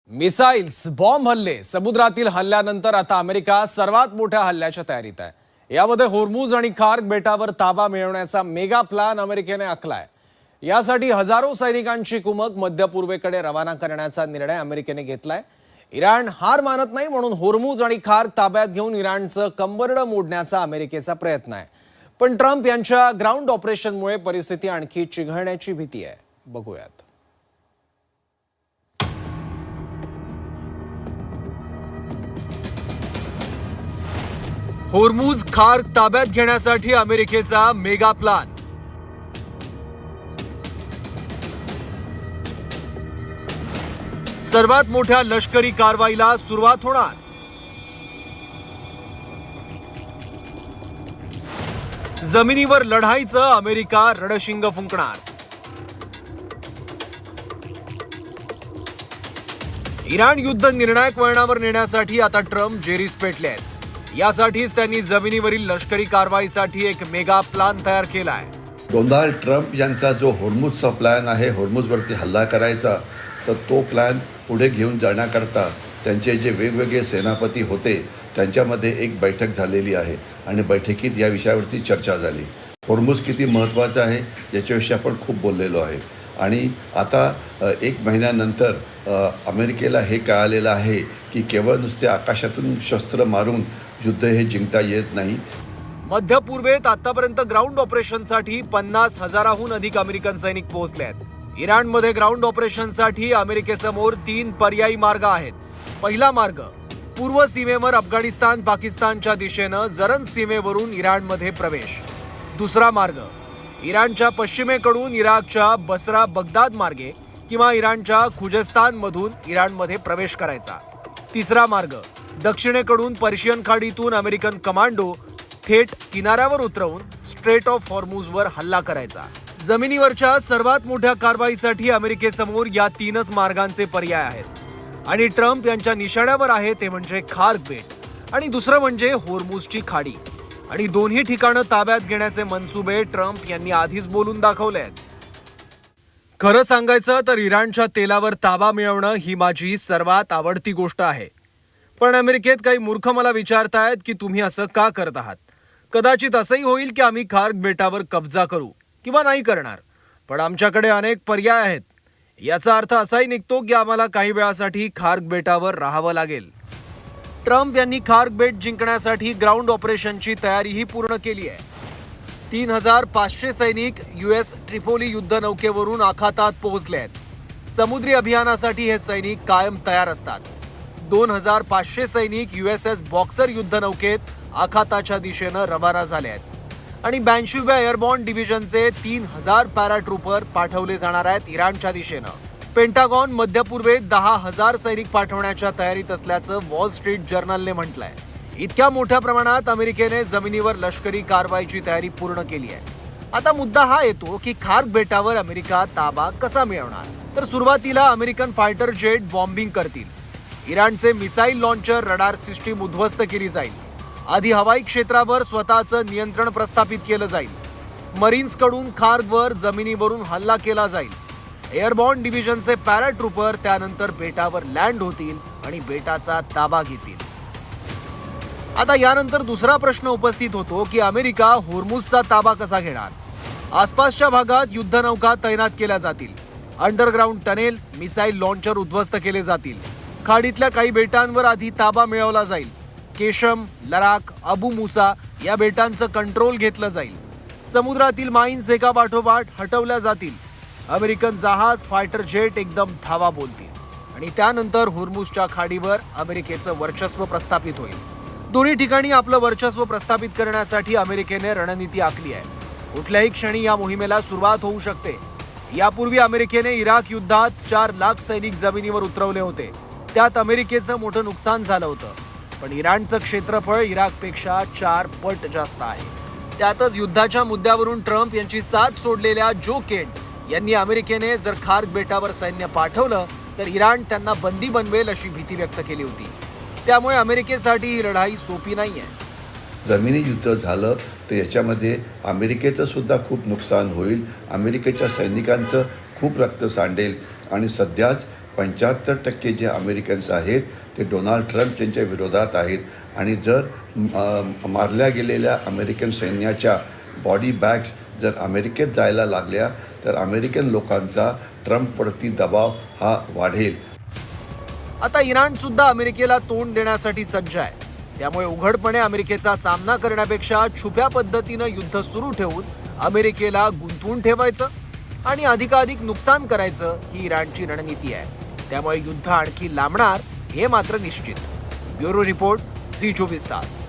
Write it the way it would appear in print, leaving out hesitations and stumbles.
Missiles, bomb हल्ले, समुद्रातील हल्ल्यानंतर आता अमेरिका सर्वात मोठ्या हल्ल्याच्या तयारीत आहे। यामध्ये होर्मुझ आणि खार्ग बेटावर ताबा मिळवण्याचा मेगा प्लॅन अमेरिकेने आखलाय। यासाठी हजारो सैनिकांची कुमक मध्य पूर्वेकडे रवाना करण्याचा निर्णय अमेरिकेने घेतलाय। इराण हार मानत नाही म्हणून होर्मुझ आणि खार्ग ताब्यात घेऊन इराणचं कंबरडं मोडण्याचा अमेरिकेचा प्रयत्न आहे। पण ट्रम्प यांच्या ग्राउंड ऑपरेशनमुळे परिस्थिती आणखी चिघळण्याची भीती आहे। बघूयात। होर्मुझ खार्ग ताब्यात घेण्यासाठी अमेरिकेचा मेगा प्लॅन। सर्वात मोठ्या लष्करी कारवाईला सुरुवात होणार। जमिनीवर लढाईचं अमेरिका रणशिंग फुंकणार। इराण युद्ध निर्णायक वळणावर नेण्यासाठी आता ट्रम्प जेरीस पेटले आहेत। यासाठीच त्यांनी जमिनीवरील लष्करी कारवाईसाठी एक मेगा प्लॅन तयार केलाय। डोनाल्ड ट्रम्प यांचा जो होर्मुझचा प्लॅन आहे, होर्मुझवरती हल्ला करायचा, तर तो प्लॅन पुढे घेऊन जाण्याकरता त्यांचे जे वेगवेगळे सेनापती होते त्यांच्यामध्ये एक बैठक झालेली आहे आणि बैठकीत या विषयावरती चर्चा झाली। होर्मुझ किती महत्त्वाचा आहे याच्याविषयी आपण खूप बोललेलो आहे आणि आता एक महिन्यानंतर अमेरिकेला हे कळालेलं आहे की केवळ नुसते आकाशातून शस्त्र मारून युद्ध हे जिंकता येत नाही। मध्य पूर्वेत आतापर्यंत ग्राउंड ऑपरेशनसाठी 50,000हून अधिक अमेरिकन सैनिक पोहोचले आहेत। इराणमध्ये ग्राउंड ऑपरेशनसाठी अमेरिकेसमोर 3 पर्यायी मार्ग आहेत। पहिला मार्ग पूर्व सीमेवर अफगाणिस्तान पाकिस्तानच्या दिशेनं जरन सीमेवरून इराणमध्ये प्रवेश। दुसरा मार्ग इराणच्या पश्चिमेकडून इराकच्या बसरा बगदाद मार्गे किंवा इराणच्या खुजेस्तानमधून इराणमध्ये प्रवेश करायचा। तिसरा मार्ग दक्षिणेकडून पर्शियन खाडीतून अमेरिकन कमांडो थेट किनाऱ्यावर उतरवून स्ट्रेट ऑफ हॉर्मुझवर हल्ला करायचा। जमिनीवरच्या सर्वात मोठ्या कारवाईसाठी अमेरिकेसमोर या 3च मार्गांचे पर्याय आहेत आणि ट्रम्प यांच्या निशाण्यावर आहे ते म्हणजे खार्ग बेट आणि दुसरं म्हणजे होर्मुझची खाडी आणि दोन्ही ठिकाणं ताब्यात घेण्याचे मनसुबे ट्रम्प यांनी आधीच बोलून दाखवले आहेत। खरं सांगायचं तर इराणच्या तेलावर ताबा मिळवणं ही माझी सर्वात आवडती गोष्ट आहे। पण अमेरिकेत काही मूर्ख मला विचारतायत की तुम्ही असं का करत आहात। कदाचित असंही होईल की आम्ही खार्ग बेटावर कब्जा करू किंवा नाही करणार, पण आमच्याकडे अनेक पर्याय आहेत। याचा अर्थ असाही निघतो की आम्हाला काही वेळासाठी खार्ग बेटावर राहावं लागेल। ट्रम्प यांनी खार्ग बेट जिंकण्यासाठी ग्राउंड ऑपरेशनची तयारीही पूर्ण केली आहे। 3,500 सैनिक US ट्रिपोली युद्धनौकेवरून आखातात पोहोचले आहेत। समुद्री अभियानासाठी हे सैनिक कायम तयार असतात। 2,500 सैनिक USS बॉक्सर युद्धनौकेत आखाताच्या दिशेनं रवाना झाले आहेत आणि 82व्या एअरबॉर्न डिव्हिजनचे 3,000 पॅराट्रूपर पाठवले जाणार आहेत इराणच्या दिशेनं। पेंटागॉन मध्य पूर्वेत 10,000 सैनिक पाठवण्याच्या तयारीत असल्याचं वॉल स्ट्रीट जर्नलने म्हटलंय। इतक्या मोठ्या प्रमाणात अमेरिकेने जमिनीवर लष्करी कारवाईची तयारी पूर्ण केली आहे। आता मुद्दा हा येतो की खार्ग बेटावर अमेरिका ताबा कसा मिळवणार। तर सुरुवातीला अमेरिकन फायटर जेट बॉम्बिंग करतील। इराणचे मिसाईल लॉन्चर रडार सिस्टीम उद्ध्वस्त केली जाईल। आधी हवाई क्षेत्रावर स्वतःचं नियंत्रण प्रस्थापित केलं जाईल। मरीन्सकडून खार्गवर जमिनीवरून हल्ला केला जाईल। एअरबॉर्न डिव्हिजनचे पॅराट्रूपर त्यानंतर बेटावर लँड होतील आणि बेटाचा ताबा घेतील। आता यानंतर दुसरा प्रश्न उपस्थित होतो की अमेरिका होर्मुझचा ताबा कसा घेणार। आसपासच्या भागात युद्धनौका तैनात केल्या जातील। अंडरग्राउंड टनेल, मिसाईल लॉन्चर उद्ध्वस्त केले जातील। खाडीतल्या काही बेटांवर आधी ताबा मिळवला जाईल। केशम, लडाख, अबू मुसा या बेटांचं कंट्रोल घेतलं जाईल। समुद्रातील माइन्स एका पाठोपाठ हटवल्या जातील। अमेरिकन जहाज, फायटर जेट एकदम धावा बोलतील आणि त्यानंतर होर्मुझच्या खाडीवर अमेरिकेचं वर्चस्व प्रस्थापित होईल। दोन्ही ठिकाणी आपलं वर्चस्व प्रस्थापित करण्यासाठी अमेरिकेने रणनीती आखली आहे। कुठल्याही क्षणी या मोहिमेला सुरुवात होऊ शकते। यापूर्वी अमेरिकेने इराक युद्धात 4 लाख सैनिक जमिनीवर उतरवले होते। त्यात अमेरिकेचं मोठं नुकसान झालं होतं, पण इराणचं क्षेत्रफळ इराकपेक्षा 4 पट जास्त आहे। त्यातच युद्धाच्या मुद्द्यावरून ट्रम्प यांची साथ सोडलेल्या जो केंट यांनी अमेरिकेने जर खार्ग बेटावर सैन्य पाठवलं तर इराण त्यांना बंदी बनवेल अशी भीती व्यक्त केली होती। त्यामुळे अमेरिकेसाठी ही लढाई सोपी नाहीये। जमिनी युद्ध झालं तर याच्यामध्ये अमेरिकेचं सुद्धा खूप नुकसान होईल। अमेरिकेच्या सैनिकांचं खूप रक्त सांडेल आणि सध्याच 75% जे अमेरिकन्स आहेत ते डोनाल्ड ट्रम्प यांच्या विरोधात आहेत. आणि जर मारल्या गेलेल्या अमेरिकन सैन्याच्या बॉडी बॅग्स जर अमेरिकेत जायला लागल्या तर अमेरिकन लोकांचा ट्रम्पवरती दबाव हा वाढेल. आता इराण सुद्धा अमेरिकेला तोंड देण्यासाठी सज्ज आहे. त्यामुळे उघडपणे अमेरिकेचा सामना करण्यापेक्षा छुप्या पद्धतीनं युद्ध सुरू ठेवून अमेरिकेला गुंतवून ठेवायचं आणि अधिकाधिक नुकसान करायचं ही इराणची रणनीती आहे. त्यामुळे युद्ध आणखी लांबणार हे मात्र निश्चित. ब्युरो रिपोर्ट, झी 24 तास.